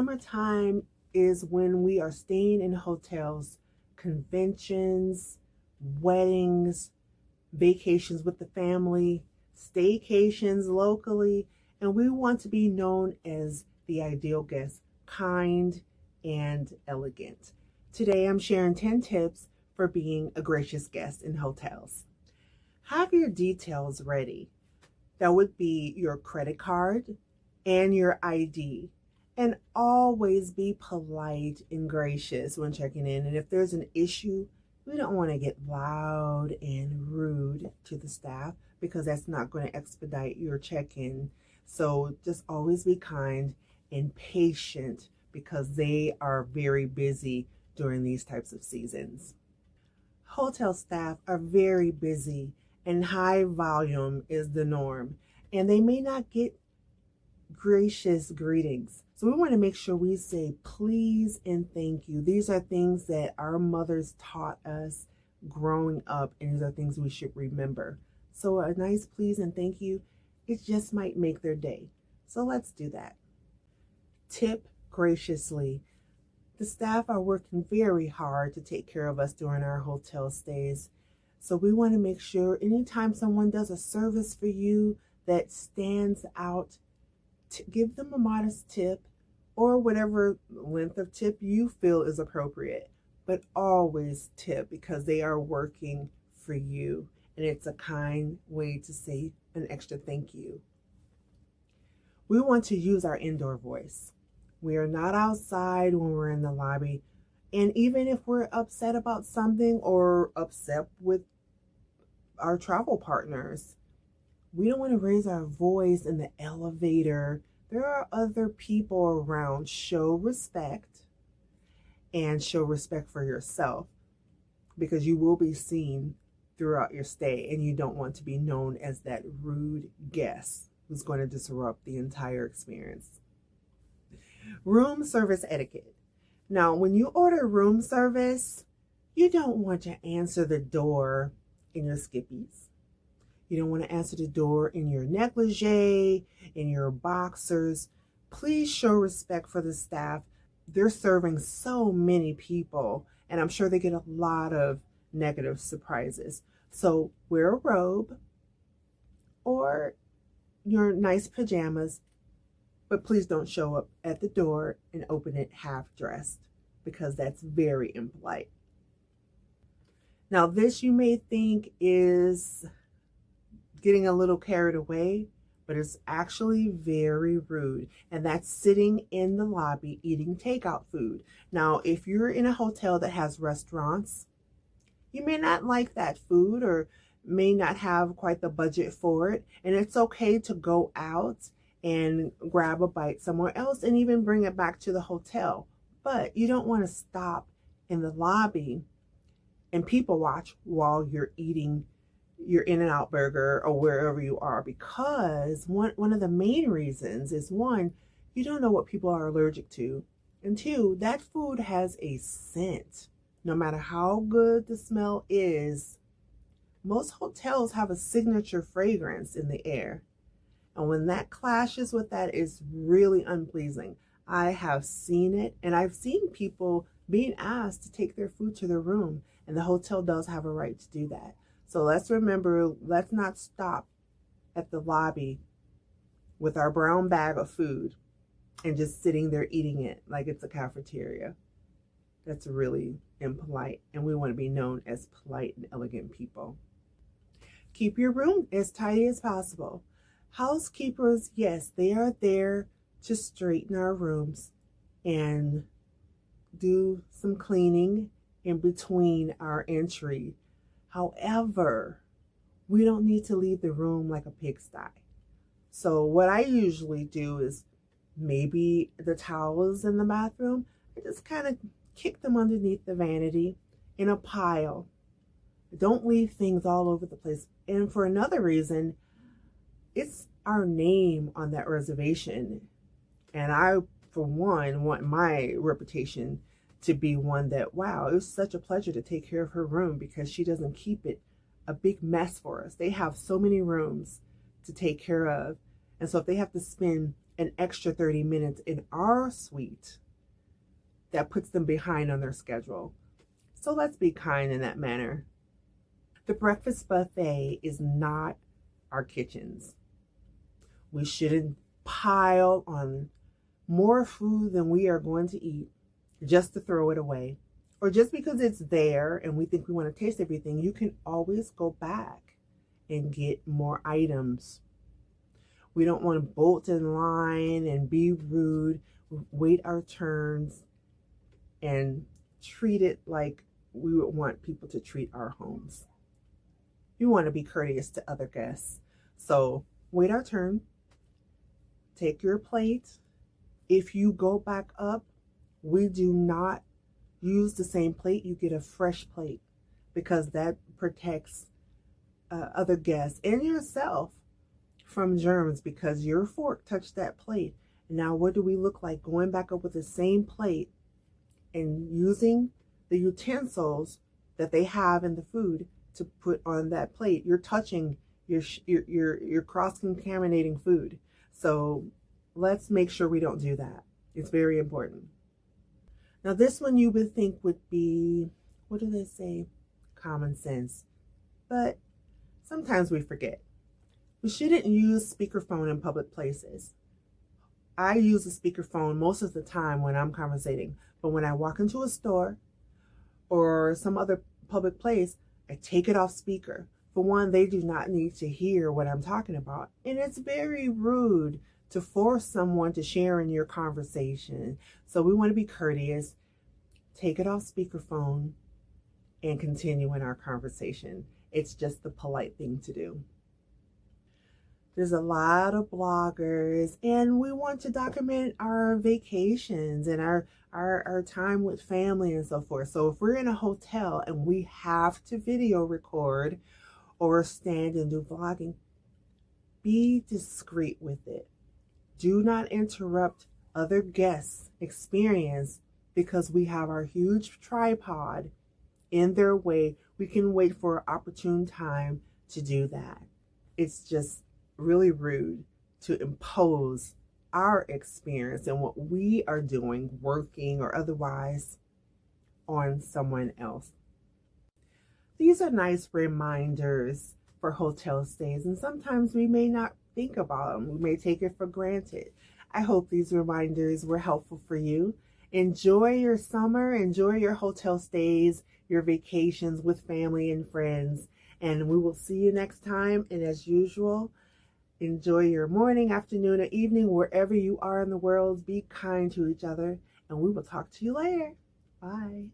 Summertime is when we are staying in hotels, conventions, weddings, vacations with the family, staycations locally, and we want to be known as the ideal guest, kind and elegant. Today I'm sharing 10 tips for being a gracious guest in hotels. Have your details ready. That would be your credit card and your ID. And always be polite and gracious when checking in. And if there's an issue, we don't want to get loud and rude to the staff because that's not going to expedite your check-in. So just always be kind and patient because they are very busy during these types of seasons. Hotel staff are very busy and high volume is the norm. And they may not get gracious greetings. So we want to make sure we say please and thank you. These are things that our mothers taught us growing up, and these are things we should remember. So a nice please and thank you, it just might make their day. So let's do that. Tip graciously. The staff are working very hard to take care of us during our hotel stays. So we want to make sure anytime someone does a service for you that stands out, to give them a modest tip or whatever length of tip you feel is appropriate, but always tip because they are working for you and it's a kind way to say an extra thank you. We want to use our indoor voice. We are not outside when we're in the lobby, and even if we're upset about something or upset with our travel partners, we don't want to raise our voice in the elevator. There are other people around. Show respect and show respect for yourself because you will be seen throughout your stay and you don't want to be known as that rude guest who's going to disrupt the entire experience. Room service etiquette. Now, when you order room service, you don't want to answer the door in your skippies. You don't want to answer the door in your negligee, in your boxers. Please show respect for the staff. They're serving so many people, and I'm sure they get a lot of negative surprises. So wear a robe or your nice pajamas, but please don't show up at the door and open it half dressed because that's very impolite. Now, this you may think is getting a little carried away, but it's actually very rude. And that's sitting in the lobby eating takeout food. Now, if you're in a hotel that has restaurants, you may not like that food or may not have quite the budget for it. And it's okay to go out and grab a bite somewhere else and even bring it back to the hotel. But you don't want to stop in the lobby and people watch while you're eating your In-N-Out burger or wherever you are, because one of the main reasons is, one, you don't know what people are allergic to, and two, that food has a scent. No matter how good the smell is, most hotels have a signature fragrance in the air, and when that clashes with that, it's really unpleasing. I have seen it, and I've seen people being asked to take their food to their room, and the hotel does have a right to do that. So let's remember, let's not stop at the lobby with our brown bag of food and just sitting there eating it like it's a cafeteria. That's really impolite, and we want to be known as polite and elegant people. Keep your room as tidy as possible. Housekeepers, yes, they are there to straighten our rooms and do some cleaning in between our entry. However, we don't need to leave the room like a pigsty. So what I usually do is maybe the towels in the bathroom, I just kind of kick them underneath the vanity in a pile. Don't leave things all over the place. And for another reason, it's our name on that reservation. And I, for one, want my reputation to be one that, wow, it was such a pleasure to take care of her room because she doesn't keep it a big mess for us. They have so many rooms to take care of. And so if they have to spend an extra 30 minutes in our suite, that puts them behind on their schedule. So let's be kind in that manner. The breakfast buffet is not our kitchens. We shouldn't pile on more food than we are going to eat just to throw it away. Or just because it's there and we think we want to taste everything, you can always go back and get more items. We don't want to bolt in line and be rude, wait our turns, and treat it like we would want people to treat our homes. You want to be courteous to other guests. So wait our turn, take your plate. If you go back up, we do not use the same plate. You get a fresh plate because that protects other guests and yourself from germs, because your fork touched that plate. Now what do we look like going back up with the same plate and using the utensils that they have in the food to put on that plate? You're touching, you're cross-contaminating food. So let's make sure we don't do that. It's very important. Now this one you would think would be, what do they say? Common sense. But sometimes we forget. We shouldn't use speakerphone in public places. I use a speakerphone most of the time when I'm conversating, but when I walk into a store or some other public place, I take it off speaker. For one, they do not need to hear what I'm talking about. And it's very rude to force someone to share in your conversation. So we want to be courteous, take it off speakerphone, and continue in our conversation. It's just the polite thing to do. There's a lot of bloggers, and we want to document our vacations and our time with family and so forth. So if we're in a hotel and we have to video record or stand and do vlogging, be discreet with it. Do not interrupt other guests' experience because we have our huge tripod in their way. We can wait for an opportune time to do that. It's just really rude to impose our experience and what we are doing, working or otherwise, on someone else. These are nice reminders for hotel stays, and sometimes we may not think about them. We may take it for granted. I hope these reminders were helpful for you. Enjoy your summer, enjoy your hotel stays, your vacations with family and friends, and we will see you next time. And as usual, enjoy your morning, afternoon, or evening, wherever you are in the world. Be kind to each other, and we will talk to you later. Bye.